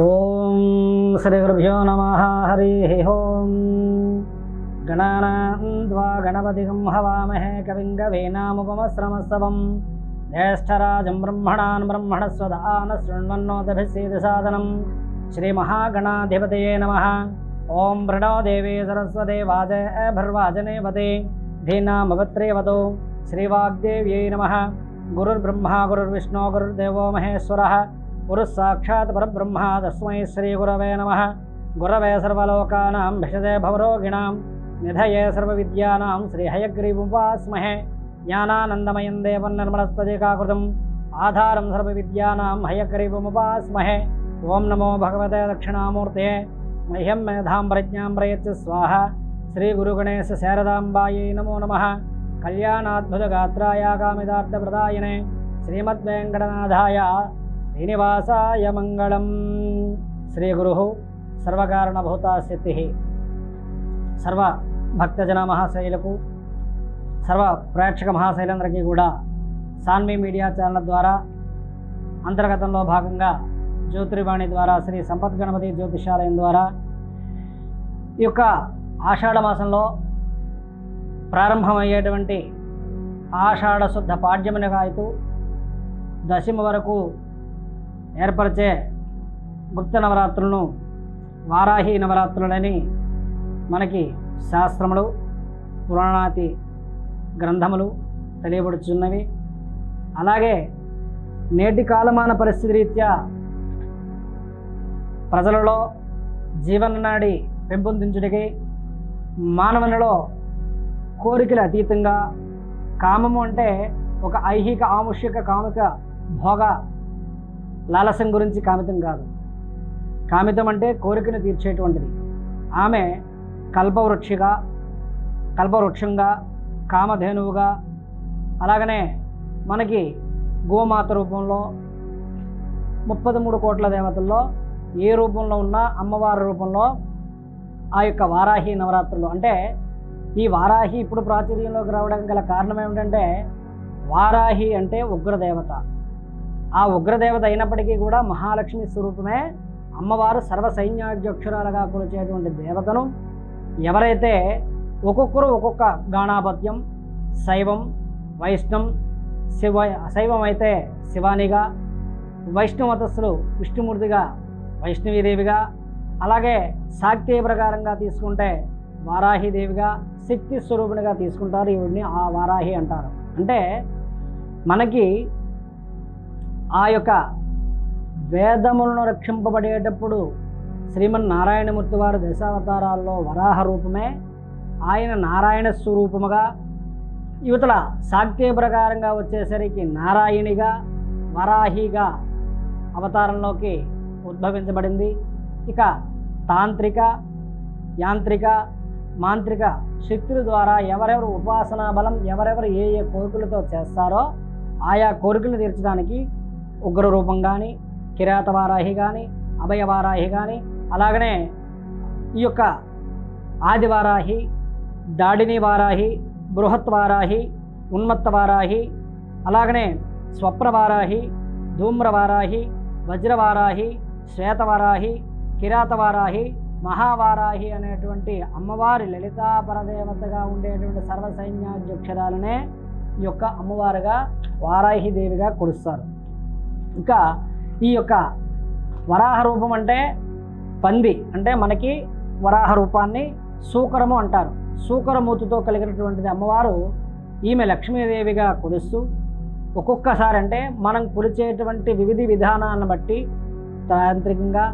ఓం శ్రీ గురుభ్యో నమః. హరి ఓం. గణానాం త్వా గణపతిం హవామహే కవిం కవీనాముపమస్రమస్తవం జ్యేష్ఠరాజం బ్రహ్మణాన్ బ్రహ్మణస్వదాన శృణ్వన్నోతభిస్సేది సాదనం. శ్రీ మహాగణాధిపతయే నమః. ఓం ప్రణో దేవీ సరస్వతే వాజేభిర్వాజనేపతే ధీనామవత్రేవతో శ్రీవాగ్దేవ్యై నమః. గురుర్బ్రహ్మా గురుర్విష్ణు గురుర్దేవో మహేశ్వరः గురుః సాక్షాత్ పరబ్రహ్మ తస్మై శ్రీ గురవే నమః. గురవే సర్వలోకానాం భిషజే భవరోగిణాం నిధయే సర్వవిద్యానాం శ్రీ హయగ్రీవుపాస్మహే. జ్ఞానానందమయం దేవం నిర్మలస్పదికాకృతం ఆధారం సర్వవిద్యానాం హయగ్రీవుముపాస్మహే. ఓం నమో భగవతే దక్షిణామూర్తే మహ్యం మేధాం ప్రజ్ఞాం ప్రయచ్చ స్వాహ. శ్రీ గురుగణేశ శారదాంబాయై నమో నమః. కళ్యాణాద్భుతగాత్రాయ కామితార్థప్రదాయనే శ్రీమద్వేంకటనాథాయ శ్రీనివాసాయ మంగళం. శ్రీ గురు సర్వకారణభూతాస్థితి. సర్వ భక్తజన మహాశైలకు, సర్వ ప్రేక్షక మహాశైలందరికీ కూడా సాన్వి మీడియా ఛానల్ ద్వారా అంతర్గతంలో భాగంగా జ్యోతిర్వాణి ద్వారా శ్రీ సంపత్ గణపతి జ్యోతిషాలయం ద్వారా ఈ యొక్క ఆషాఢ మాసంలో ప్రారంభమయ్యేటువంటి ఆషాఢ శుద్ధ పాడ్యమున కాయతూ దశమి వరకు ఏర్పరిచే గుప్త నవరాత్రులను వారాహి నవరాత్రులని మనకి శాస్త్రములు పురాణాతి గ్రంథములు తెలియబడుచున్నవి. అలాగే నేటి కాలమాన పరిస్థితి రీత్యా ప్రజలలో జీవననాడి పెంపొందించుటకి మానవునిలో కోరికలు అతీతంగా కామము అంటే ఒక ఐహిక ఆముష్యక కామిక భోగ లాలసం గురించి కామితం కాదు. కామితం అంటే కోరికను తీర్చేటువంటిది. ఆమె కల్పవృక్షంగా కామధేనువుగా, అలాగనే మనకి గోమాత రూపంలో 33 కోట్ల దేవతల్లో ఏ రూపంలో ఉన్నా అమ్మవారి రూపంలో ఆ యొక్క వారాహి నవరాత్రులు. అంటే ఈ వారాహి ఇప్పుడు ప్రాచుర్యంలోకి రావడానికి గల కారణం ఏమిటంటే, వారాహి అంటే ఉగ్రదేవత. ఆ ఉగ్రదేవత అయినప్పటికీ కూడా మహాలక్ష్మి స్వరూపమే అమ్మవారు సర్వసైన్యాధ్యక్షురాలుగా కొలిచేటువంటి దేవతను ఎవరైతే ఒక్కొక్కరు ఒక్కొక్క గాణాపత్యం, శైవం, వైష్ణవం, శైవం అయితే శివానిగా, వైష్ణవతస్సులు విష్ణుమూర్తిగా వైష్ణవీదేవిగా, అలాగే శాక్తీయ ప్రకారంగా తీసుకుంటే వారాహిదేవిగా, శక్తి స్వరూపునిగా తీసుకుంటారు. ఈవిడిని ఆ వారాహి అంటారు. అంటే మనకి ఆ యొక్క వేదములను రక్షింపబడేటప్పుడు శ్రీమన్నారాయణమూర్తి వారు దశావతారాల్లో వరాహ రూపమే, ఆయన నారాయణ స్వరూపముగా, యువతల శాక్తీయ ప్రకారంగా వచ్చేసరికి నారాయణిగా, వరాహిగా అవతారంలోకి ఉద్భవించబడింది. ఇక తాంత్రిక, యాంత్రిక, మాంత్రిక శక్తుల ద్వారా ఎవరెవరు ఉపాసనా బలం, ఎవరెవరు ఏ ఏ కోరికలతో చేస్తారో ఆయా కోరికలు తీర్చడానికి ఉగ్ర రూపం కానీ, కిరాత వారాహి కానీ, అభయవారాహి కానీ, అలాగనే ఈ యొక్క ఆదివారాహి, దాడిని వారాహి, బృహత్ వారాహి, ఉన్మత్త వారాహి, అలాగనే స్వప్నవారాహి, ధూమ్రవారాహి, వజ్రవారాహి, శ్వేతవారాహి, కిరాతవారాహి, మహావారాహి అనేటువంటి అమ్మవారి లలితా పరదేవతగా ఉండేటువంటి సర్వసైన్యాధ్యక్షురాలనే ఈ యొక్క అమ్మవారుగా వారాహి దేవిగా కొలుస్తారు. ఇంకా ఈ యొక్క వరాహ రూపం అంటే పంది, అంటే మనకి వరాహ రూపాన్ని సూకరము అంటారు. సూకరమూతుతో కలిగినటువంటిది అమ్మవారు. ఈమె లక్ష్మీదేవిగా కొలుస్తూ ఒక్కొక్కసారి అంటే మనం కొలిచేటువంటి వివిధ విధానాలను బట్టి తాంత్రికంగా,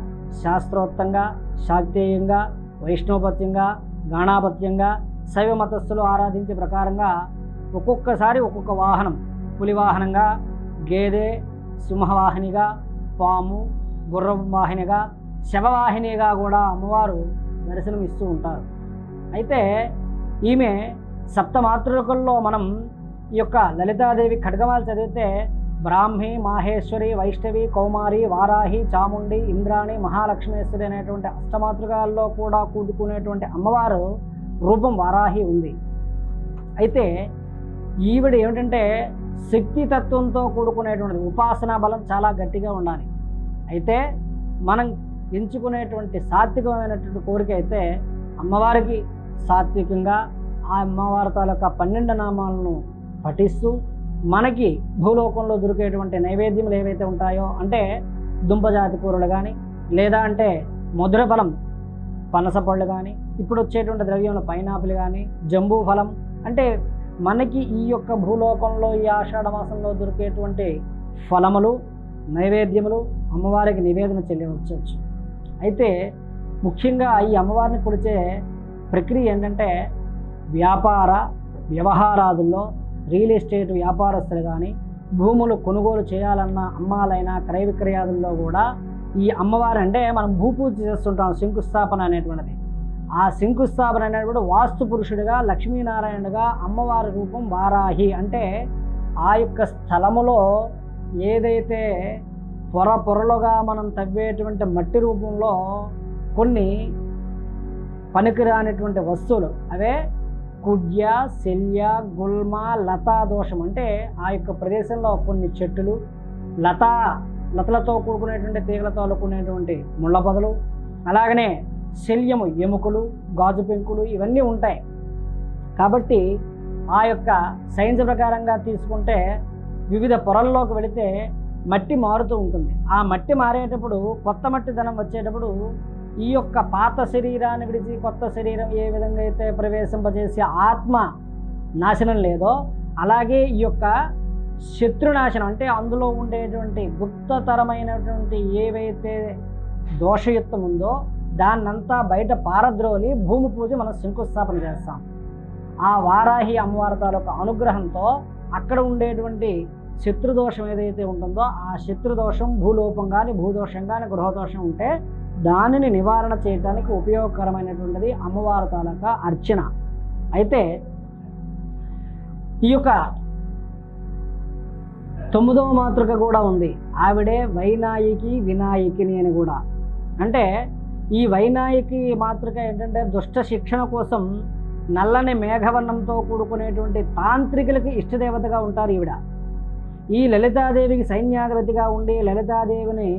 శాస్త్రోక్తంగా, శాక్తేయంగా, వైష్ణవపత్యంగా, గాణాపత్యంగా, శైవ మతస్థులు ఆరాధించే ప్రకారంగా ఒక్కొక్కసారి ఒక్కొక్క వాహనం, పులి వాహనంగా, గేదె, సింహవాహినిగా, పాము, గుర్రపు వాహినిగా, శవవాహినిగా కూడా అమ్మవారు దర్శనం ఇస్తూ ఉంటారు. అయితే ఈమె సప్తమాతృకల్లో మనం ఈ యొక్క లలితాదేవి ఖడ్గమాలు చదివితే బ్రాహ్మి, మాహేశ్వరి, వైష్ణవి, కౌమారి, వారాహి, చాముండి, ఇంద్రాణి, మహాలక్ష్మేశ్వరి అనేటువంటి అష్టమాతృకాల్లో కూడా కూడుకునేటువంటి అమ్మవారు రూపం వారాహి ఉంది. అయితే ఈవిడ ఏమిటంటే శక్తి తత్వంతో కూడుకునేటువంటిది, ఉపాసనా బలం చాలా గట్టిగా ఉండాలి. అయితే మనం ఎంచుకునేటువంటి సాత్వికమైనటువంటి కోరిక అయితే అమ్మవారికి సాత్వికంగా ఆ అమ్మవారి తాలూకా 12 నామాలను పఠిస్తూ మనకి భూలోకంలో దొరికేటువంటి నైవేద్యములు ఏవైతే ఉంటాయో అంటే దుంపజాతి కూరలు కానీ లేదా అంటే మధుర ఫలం పనస పళ్ళు కానీ ఇప్పుడు వచ్చేటువంటి ద్రవ్యంలో పైనాపిల్ కానీ జంబూ ఫలం అంటే మనకి ఈ యొక్క భూలోకంలో ఈ ఆషాఢ మాసంలో దొరికేటువంటి ఫలములు నైవేద్యములు అమ్మవారికి నివేదన చెల్లించవచ్చు. అయితే ముఖ్యంగా ఈ అమ్మవారిని కొలిచే ప్రక్రియ ఏంటంటే వ్యాపార వ్యవహారాదుల్లో రియల్ ఎస్టేట్ వ్యాపారస్తులు కానీ భూములు కొనుగోలు చేయాలన్నా అమ్మాలైనా క్రయ విక్రయాదుల్లో కూడా ఈ అమ్మవారి అంటే మనం భూపూజ చేస్తుంటాం శంకుస్థాపన అనేటువంటిది. ఆ శంకుస్థాపన అనేటువంటి వాస్తు పురుషుడిగా లక్ష్మీనారాయణుడిగా అమ్మవారి రూపం వారాహి. అంటే ఆ యొక్క స్థలములో ఏదైతే పొరలుగా మనం తవ్వేటువంటి మట్టి రూపంలో కొన్ని పనికిరానటువంటి వస్తువులు అవే కుడ్య శల్య గుల్మ లతా దోషం అంటే ఆ యొక్క ప్రదేశంలో కొన్ని చెట్టులు లతలతో కూడుకునేటువంటి తీగలతో అల్లుకునేటువంటి ముళ్ళ పొదలు అలాగనే శల్యము ఎముకలు గాజు పెంకులు ఇవన్నీ ఉంటాయి. కాబట్టి ఆ యొక్క సైన్స్ ప్రకారంగా తీసుకుంటే వివిధ పొరల్లోకి వెళితే మట్టి మారుతూ ఉంటుంది. ఆ మట్టి మారేటప్పుడు కొత్త మట్టి ధనం వచ్చేటప్పుడు ఈ యొక్క పాత శరీరాన్ని విడిచి కొత్త శరీరం ఏ విధంగా అయితే ప్రవేశింపజేసి ఆత్మ నాశనం లేదో అలాగే ఈ యొక్క శత్రునాశనం అంటే అందులో ఉండేటువంటి గుప్తతరమైనటువంటి ఏవైతే దోషయుక్తం ఉందో దాన్నంతా బయట పారద్రోలి భూమి పూజ మనం శంకుస్థాపన చేస్తాం. ఆ వారాహి అమ్మవారి తాలూకా అనుగ్రహంతో అక్కడ ఉండేటువంటి శత్రుదోషం ఏదైతే ఉంటుందో ఆ శత్రుదోషం భూలోపం కానీ భూదోషం కానీ గృహదోషం ఉంటే దానిని నివారణ చేయడానికి ఉపయోగకరమైనటువంటిది అమ్మవారి తాలూకా అర్చన. అయితే ఈ యొక్క 9వ మాతృక కూడా ఉంది. ఆవిడే వైనాయికి వినాయకిని అని కూడా. అంటే ఈ వైనాయికి మాతృక ఏంటంటే దుష్ట శిక్షణ కోసం నల్లని మేఘవర్ణంతో కూడుకునేటువంటి తాంత్రికులకి ఇష్టదేవతగా ఉంటారు ఈవిడ. ఈ లలితాదేవికి సైన్యాధిపతిగా ఉండి లలితాదేవిని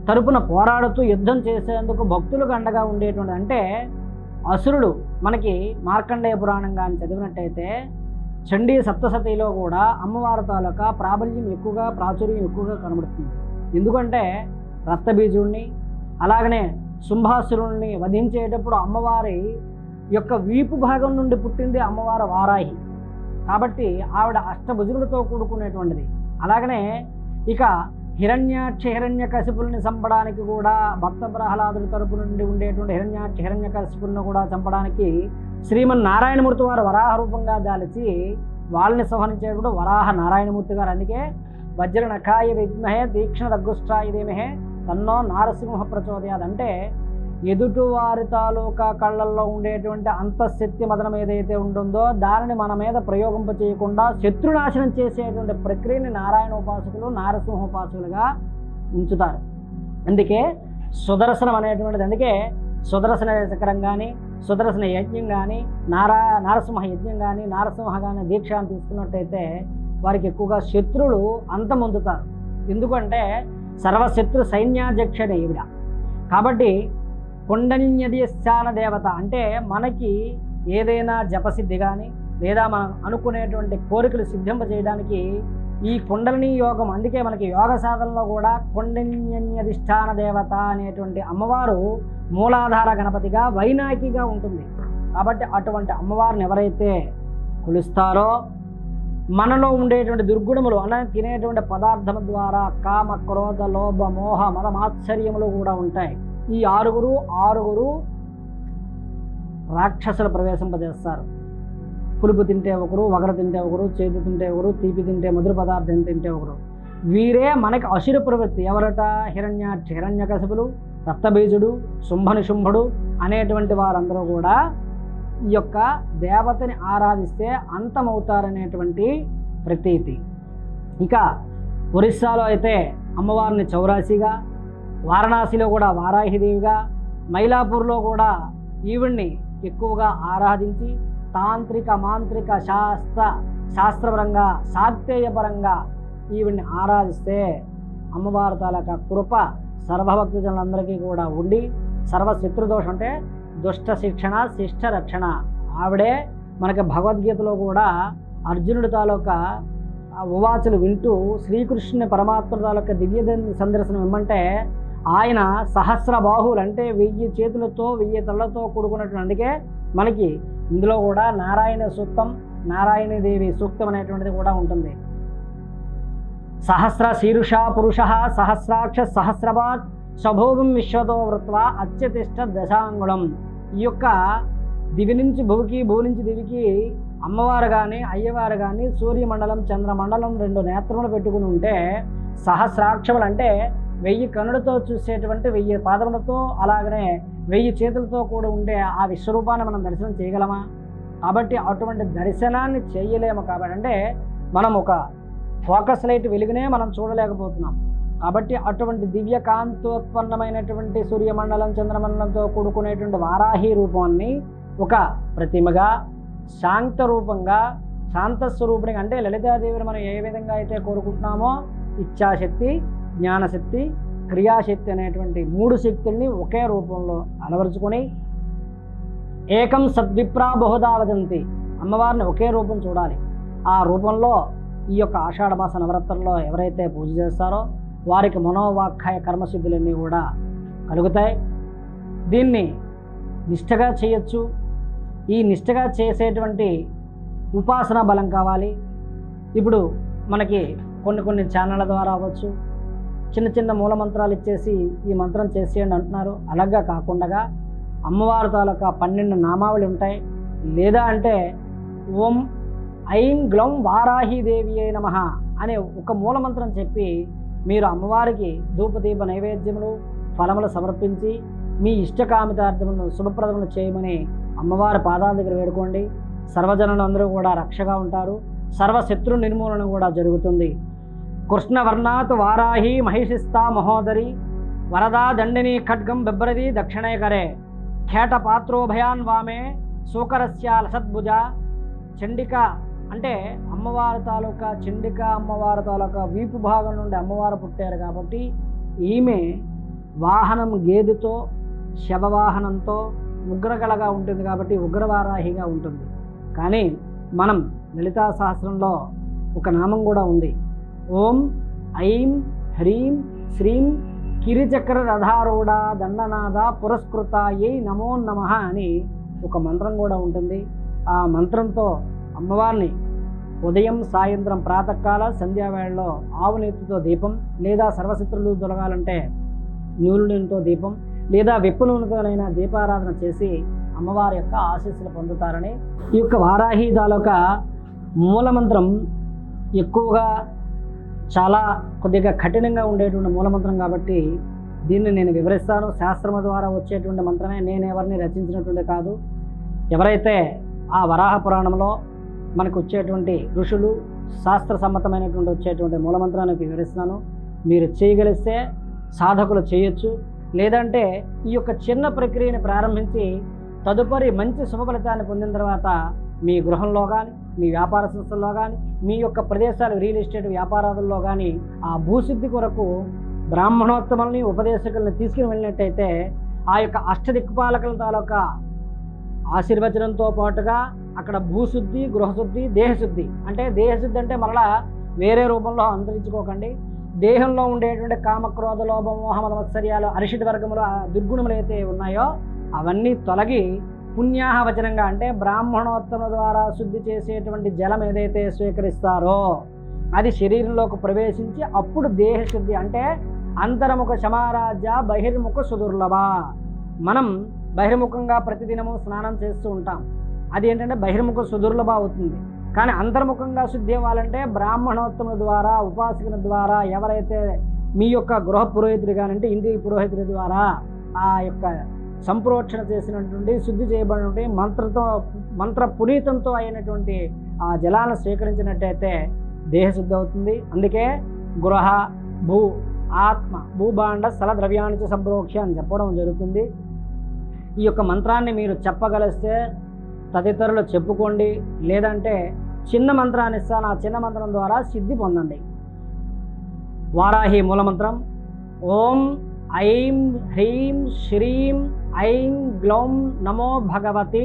తరపున పోరాడుతూ యుద్ధం చేసేందుకు భక్తులకు అండగా ఉండేటువంటి అంటే అసురుడు మనకి మార్కండేయ పురాణం కానీ చదివినట్టయితే చండీ సప్తసతిలో కూడా అమ్మవారి తాలూకా ప్రాబల్యం ఎక్కువగా ప్రాచుర్యం ఎక్కువగా కనబడుతుంది. ఎందుకంటే రక్తబీజుడిని అలాగనే శుంభాసురుణ్ణి వధించేటప్పుడు అమ్మవారి యొక్క వీపు భాగం నుండి పుట్టింది అమ్మవారి వారాహి. కాబట్టి ఆవిడ అష్టభుజులతో కూడుకునేటువంటిది. అలాగనే ఇక హిరణ్యకశిపుల్ని చంపడానికి కూడా భక్త ప్రహ్లాదుల తరపు నుండి ఉండేటువంటి హిరణ్యకశిపుల్ని కూడా చంపడానికి శ్రీమన్నారాయణమూర్తి వారు వరాహ రూపంగా దాల్చి వాళ్ళని సంహరించేటప్పుడు వరాహ నారాయణమూర్తి గారు. అందుకే వజ్ర నఖాయ విద్మహే తీక్ష్ణ రఘుష్టాయ ధీమహే తన్నో నారసింహ ప్రచోదయాద్. అంటే ఎదుటి వారి తాలూకా కళ్ళల్లో ఉండేటువంటి అంతఃశక్తి మదనం ఏదైతే ఉంటుందో దానిని మన మీద ప్రయోగింప చేయకుండా శత్రునాశనం చేసేటువంటి ప్రక్రియని నారాయణ ఉపాసకులు నారసింహ ఉపాసకులుగా ఉంచుతారు. అందుకే సుదర్శనం అనేటువంటిది. అందుకే సుదర్శన చక్రం కానీ సుదర్శన యజ్ఞం కానీ నారసింహ యజ్ఞం కానీ నారసింహ కానీ దీక్షను తీసుకున్నట్టయితే వారికి ఎక్కువగా శత్రువులు అంతమొందుతారు. ఎందుకంటే సర్వశత్రు సైన్యాధ్యక్షుడే ఈవిడ. కాబట్టి కుండలిన్యధిష్టాన దేవత అంటే మనకి ఏదైనా జపసిద్ధి కానీ లేదా మనం అనుకునేటువంటి కోరికలు సిద్ధింపజేయడానికి ఈ కుండలిని యోగం. అందుకే మనకి యోగ సాధనలో కూడా కుండలిన్యధిష్టాన దేవత అనేటువంటి అమ్మవారు మూలాధార గణపతిగా వైనాయకిగా ఉంటుంది. కాబట్టి అటువంటి అమ్మవారిని ఎవరైతే కొలుస్తారో మనలో ఉండేటువంటి దుర్గుణములు అలా తినేటువంటి పదార్థం ద్వారా కామ క్రోధ లోభ మోహ మద మాత్సర్యములు కూడా ఉంటాయి. ఈ ఆరుగురు రాక్షసులు ప్రవేశింపజేస్తారు. పులుపు తింటే ఒకరు, వగర తింటే ఒకరు, చేదు తింటే ఒకరు, తీపి తింటే మధుర పదార్థం తింటే ఒకరు. వీరే మనకి అసుర ప్రవృత్తి. ఎవరట? హిరణ్యకశిపులు, రక్తబీజుడు, శుంభుడు అనేటువంటి వారందరూ కూడా ఈ యొక్క దేవతని ఆరాధిస్తే అంతమవుతారనేటువంటి ప్రతీతి. ఇక ఒరిస్సాలో అయితే అమ్మవారిని చౌరాసిగా, వారణాసిలో కూడా వారాహిదేవిగా, మైలాపూర్లో కూడా ఈవిడ్ని ఎక్కువగా ఆరాధించి తాంత్రిక మాంత్రిక శాస్త్రపరంగా శాక్తేయపరంగా ఈవిడ్ని ఆరాధిస్తే అమ్మవారి తాలూకా కృప సర్వభక్తజనులందరికీ కూడా ఉండి సర్వశత్రుదోషం అంటే దుష్ట శిక్షణ శిష్ట రక్షణ ఆవిడే మనకి భగవద్గీతలో కూడా అర్జునుడి తాలూకా ఉవాచలు వింటూ శ్రీకృష్ణుని పరమాత్మ తాలూకా దివ్య సందర్శనం ఇమ్మంటే ఆయన సహస్ర బాహువులు అంటే 1000 చేతులతో 1000 తలలతో కూడుకున్నటువంటి, అందుకే మనకి ఇందులో కూడా నారాయణ సూక్తం నారాయణదేవి సూక్తం అనేటువంటిది కూడా ఉంటుంది. సహస్ర శీరుష పురుష సహస్రాక్ష సహస్రపాత్ స్వభోగం విశ్వతో వృత్వా అత్యతిష్ట దశాంగుళం. ఈ యొక్క దివి నుంచి భువికి భువి నుంచి దివికి అమ్మవారు కానీ అయ్యవారు కానీ సూర్యమండలం చంద్రమండలం 2 నేత్రములు పెట్టుకుని ఉంటే సహస్రాక్షములు అంటే 1000 కనులతో చూసేటువంటి 1000 పాదములతో అలాగనే 1000 చేతులతో కూడా ఉండే ఆ విశ్వరూపాన్ని మనం దర్శనం చేయగలమా? కాబట్టి అటువంటి దర్శనాన్ని చేయలేము. కాబట్టి అంటే మనం ఒక ఫోకస్ లైట్ వెలుగునే మనం చూడలేకపోతున్నాం. కాబట్టి అటువంటి దివ్య కాంతోత్పన్నమైనటువంటి సూర్యమండలం చంద్రమండలంతో కూడుకునేటువంటి వారాహి రూపాన్ని ఒక ప్రతిమగా శాంత రూపంగా శాంతస్వరూపిణిగా అంటే లలితాదేవిని మనం ఏ విధంగా అయితే కోరుకుంటున్నామో ఇచ్ఛాశక్తి జ్ఞానశక్తి క్రియాశక్తి అనేటువంటి 3 శక్తుల్ని ఒకే రూపంలో అలవరుచుకొని ఏకం సద్విప్రా బహుదా వదంతి, అమ్మవారిని ఒకే రూపం చూడాలి. ఆ రూపంలో ఈ యొక్క ఆషాఢమాస నవరాత్రుల్లో ఎవరైతే పూజ చేస్తారో వారికి మనోవాక్కాయ కర్మసిద్ధులన్నీ కూడా కలుగుతాయి. దీన్ని నిష్ఠగా చేయొచ్చు. ఈ నిష్ఠగా చేసేటువంటి ఉపాసన బలం కావాలి. ఇప్పుడు మనకి కొన్ని ఛానళ్ళ ద్వారా అవ్వచ్చు, చిన్న మూలమంత్రాలు ఇచ్చేసి ఈ మంత్రం చేసేయండి అంటున్నారు. అలాగా కాకుండా అమ్మవారి తాలూకా 12 నామావళి ఉంటాయి. లేదా అంటే ఓం ఐం గ్లౌం వారాహిదేవి అయి నమః అనే ఒక మూలమంత్రం చెప్పి మీరు అమ్మవారికి ధూపదీప నైవేద్యములు ఫలములు సమర్పించి మీ ఇష్టకామితార్థములను శుభప్రదములు చేయమని అమ్మవారి పాదాల దగ్గర వేడుకోండి. సర్వజనులు అందరూ కూడా రక్షగా ఉంటారు. సర్వశత్రు నిర్మూలన కూడా జరుగుతుంది. కృష్ణవర్ణాత్ వారాహి మహిషిస్తా మహోదరి వరదా దండిని ఖడ్గం బిభ్రది దక్షిణేకరే ఖేట పాత్రోభయాన్ వామే సూకరస్య లసద్భుజ. చండిక అంటే అమ్మవారి తాలూకా చండిక అమ్మవారి తాలూకా వీపు భాగం నుండి అమ్మవారు పుట్టారు కాబట్టి ఈమె వాహనం గేదెతో శవవాహనంతో ఉగ్రకళగా ఉంటుంది కాబట్టి ఉగ్రవారాహిగా ఉంటుంది. కానీ మనం లలితా సహస్రంలో ఒక నామం కూడా ఉంది. ఓం ఐం హ్రీం శ్రీం కిరిచక్ర రథారూఢ దండనాథ పురస్కృతాయై నమో నమః అని ఒక మంత్రం కూడా ఉంటుంది. ఆ మంత్రంతో అమ్మవారిని ఉదయం సాయంత్రం ప్రాతకాల సంధ్యావేళలో ఆవు నెత్తితో దీపం లేదా సర్వశత్రులు తొలగాలంటే నూనెతో దీపం లేదా విప్పు నూనెతోనైనా దీపారాధన చేసి అమ్మవారి యొక్క ఆశీస్సులు పొందుతారని ఈ యొక్క వారాహి తాలూకా మూలమంత్రం ఎక్కువగా చాలా కొద్దిగా కఠినంగా ఉండేటువంటి మూలమంత్రం కాబట్టి దీన్ని నేను వివరిస్తాను. శాస్త్రము ద్వారా వచ్చేటువంటి మంత్రమే, నేను ఎవరిని రచించినటువంటి కాదు. ఎవరైతే ఆ వరాహ పురాణంలో మనకు వచ్చేటువంటి ఋషులు శాస్త్ర సమ్మతమైనటువంటి వచ్చేటువంటి మూలమంత్రాన్ని వివరిస్తున్నాను. మీరు చేయగలిస్తే సాధకులు చేయొచ్చు. లేదంటే ఈ యొక్క చిన్న ప్రక్రియను ప్రారంభించి తదుపరి మంచి శుభ ఫలితాన్ని పొందిన తర్వాత మీ గృహంలో కానీ మీ వ్యాపార సంస్థల్లో కానీ మీ యొక్క ప్రదేశాలు రియల్ ఎస్టేట్ వ్యాపారాలలో కానీ ఆ భూసిద్ధి కొరకు బ్రాహ్మణోత్తముల్ని ఉపదేశకుల్ని తీసుకుని వెళ్ళినట్టయితే ఆ యొక్క అష్టదిక్పాలకుల తాలూకా ఆశీర్వచనంతో పాటుగా అక్కడ భూశుద్ధి గృహశుద్ధి దేహశుద్ధి అంటే దేహశుద్ధి అంటే మరలా వేరే రూపంలో అంతరించుకోకండి. దేహంలో ఉండేటువంటి కామక్రోధ లోభ మోహ మత్సర్యాలు అరిషడ్ వర్గములు దుర్గుణములు అయితే ఉన్నాయో అవన్నీ తొలగి పుణ్యాహ వచనంగా అంటే బ్రాహ్మణోత్తమ ద్వారా శుద్ధి చేసేటువంటి జలం ఏదైతే స్వీకరిస్తారో అది శరీరంలోకి ప్రవేశించి అప్పుడు దేహశుద్ధి అంటే అంతర్ముఖ సమారాజ్య బహిర్ముఖ సుదుర్లభ. మనం బహిర్ముఖంగా ప్రతిదినము స్నానం చేస్తూ ఉంటాం, అది ఏంటంటే బహిర్ముఖ సుదుర్లభ అవుతుంది. కానీ అంతర్ముఖంగా శుద్ధి అవ్వాలంటే బ్రాహ్మణోత్తముల ద్వారా ఉపాసకుల ద్వారా ఎవరైతే మీ యొక్క గృహ పురోహితుడు కానంటే ఇంటి పురోహితుడి ద్వారా ఆ యొక్క సంప్రోక్షణ చేసినటువంటి శుద్ధి చేయబడినటువంటి మంత్ర పునీతంతో అయినటువంటి ఆ జలాలను స్వీకరించినట్టయితే దేహశుద్ధి అవుతుంది. అందుకే గృహ భూ ఆత్మ భూభాండ స్థల ద్రవ్యానికి సంప్రోక్ష అని చెప్పడం జరుగుతుంది. ఈ యొక్క మంత్రాన్ని మీరు చెప్పగలిస్తే తదితరులు చెప్పుకోండి. లేదంటే చిన్న మంత్రాన్ని ఇస్తాను, ఆ చిన్న మంత్రం ద్వారా సిద్ధి పొందండి. వారాహి మూలమంత్రం ఓం ఐం హ్రీం శ్రీం ఐం గ్లౌం నమో భగవతి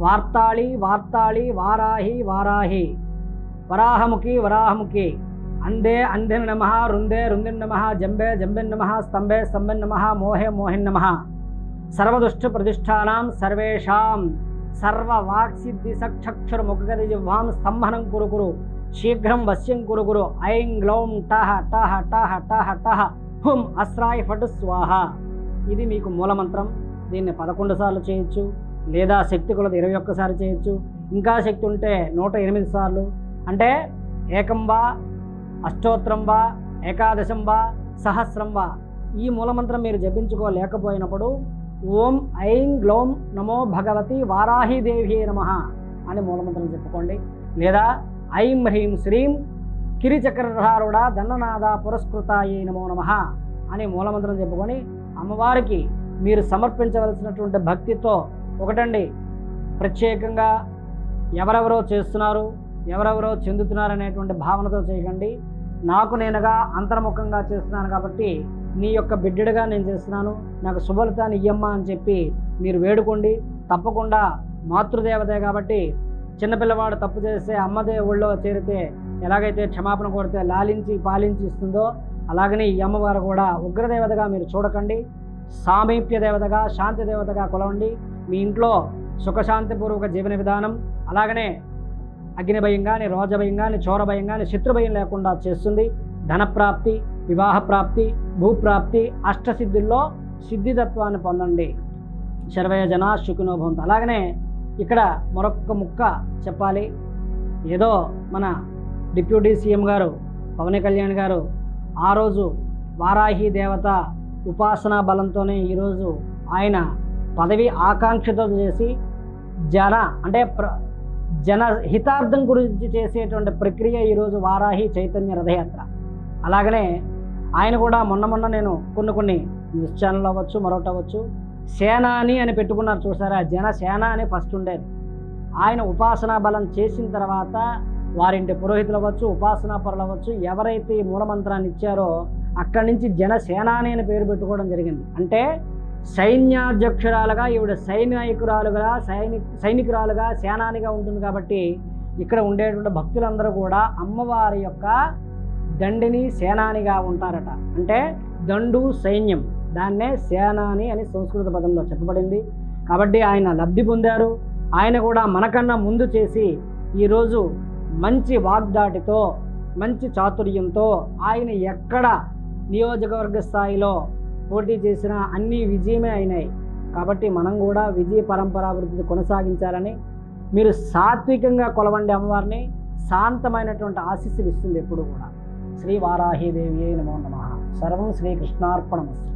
వార్తాళి వార్తాళి వారాహి వారాహి వరాహముఖి వరాహముఖి అందే అందిన నమ రుందే రుందిన్ నమ జంబే జంబిన్ నమ స్తంభే స్తంభిన్ నమ మోహే మోహిన్ నమ సర్వదుష్ట ప్రతిష్టానాం సర్వేషాం సర్వవాక్సిద్ధి సక్షక్షుర ముఖగది జిహ్వాం స్తంభనం కురు కురు శీఘ్రం వశ్యం కురు కురు ఐం గ్లౌం టహ టహ టహ టహ టహ హుం అస్రాయ ఫటు స్వాహ. ఇది మీకు మూలమంత్రం. దీన్ని 11 సార్లు చేయొచ్చు, లేదా శక్తి కొలది 21 సార్లు చేయొచ్చు. ఇంకా శక్తి ఉంటే 108 సార్లు, అంటే ఏకం వా అష్టోత్తరం వా ఏకాదశం వా సహస్రం వా. ఈ మూలమంత్రం మీరు జపించుకోలేకపోయినప్పుడు ఓం ఐం గ్లౌం నమో భగవతి వారాహిదేవి నమః అని మూలమంత్రం చెప్పుకోండి. లేదా ఐం హ్రీం శ్రీం కిరిచక్రధారుడ దండనాద పురస్కృతాయే నమో నమః అని మూలమంత్రం చెప్పుకొని అమ్మవారికి మీరు సమర్పించవలసినటువంటి భక్తితో ఒకటండి, ప్రత్యేకంగా ఎవరెవరో చేస్తున్నారు, ఎవరెవరో చెందుతున్నారు అనేటువంటి భావనతో చేయకండి. నాకు నేనుగా అంతర్ముఖంగా చేస్తున్నాను కాబట్టి నీ యొక్క బిడ్డగా నేను చేస్తున్నాను, నాకు శుభలితాన్ని ఇయ్యమ్మా అని చెప్పి మీరు వేడుకోండి. తప్పకుండా మాతృదేవతే కాబట్టి చిన్నపిల్లవాడు తప్పు చేస్తే అమ్మదే ఒళ్ళో చేరితే ఎలాగైతే క్షమాపణ కోరితే లాలించి పాలించి ఇస్తుందో అలాగనే ఈ అమ్మవారు కూడా ఉగ్రదేవతగా మీరు చూడకండి, సామీప్య దేవతగా శాంతి దేవతగా కొలవండి. మీ ఇంట్లో సుఖశాంతిపూర్వక జీవన విధానం, అలాగనే అగ్ని భయం కానీ, రోజ భయం కానీ, చోర భయం కానీ, శత్రు భయం లేకుండా చేస్తుంది. ధనప్రాప్తి, వివాహ ప్రాప్తి, భూప్రాప్తి, అష్టసిద్ధుల్లో సిద్ధితత్వాన్ని పొందండి. శర్వయ జన శుకునో భవంతు. అలాగనే ఇక్కడ మరొక్క ముక్క చెప్పాలి. ఏదో మన డిప్యూటీ సీఎం గారు పవన్ కళ్యాణ్ గారు ఆ రోజు వారాహి దేవత ఉపాసనా బలంతోనే ఈరోజు ఆయన పదవి ఆకాంక్షతో చేసి జన హితార్థం గురించి చేసేటువంటి ప్రక్రియ ఈరోజు వారాహి చైతన్య రథయాత్ర. అలాగనే ఆయన కూడా మొన్న నేను కొన్ని న్యూస్ ఛానల్ అవ్వచ్చు, మరొకటి అవ్వచ్చు, సేనాని అని పెట్టుకున్నారు చూసారా, జనసేన అని ఫస్ట్ ఉండేది. ఆయన ఉపాసనా బలం చేసిన తర్వాత వారింటి పురోహితులు అవ్వచ్చు, ఉపాసనా పరులు అవ్వచ్చు, ఎవరైతే ఈ మూలమంత్రాన్ని ఇచ్చారో అక్కడి నుంచి జనసేనాని అని పేరు పెట్టుకోవడం జరిగింది. అంటే సైన్యాధ్యక్షురాలుగా ఈవిడ సైనికురాలుగా సేనానిగా ఉంటుంది. కాబట్టి ఇక్కడ ఉండేటువంటి భక్తులందరూ కూడా అమ్మవారి యొక్క దండిని సేనానిగా ఉంటారట. అంటే దండు సైన్యం, దాన్నే సేనాని అని సంస్కృత పదంలో చెప్పబడింది. కాబట్టి ఆయన లబ్ధి పొందారు. ఆయన కూడా మనకన్నా ముందు చేసి ఈరోజు మంచి వాగ్దాటితో, మంచి చాతుర్యంతో ఆయన ఎక్కడ నియోజకవర్గ స్థాయిలో పోటీ చేసినా అన్నీ విజయమే అయినాయి. కాబట్టి మనం కూడా విజయ పరంపరాభివృద్ధిని కొనసాగించాలని, మీరు సాత్వికంగా కొలవండి అమ్మవారిని, శాంతమైనటువంటి ఆశీస్సులు ఇస్తుంది ఎప్పుడు కూడా. శ్రీ వారాహీదేవి నమో నమః. సర్వం శ్రీకృష్ణార్పణమస్తు.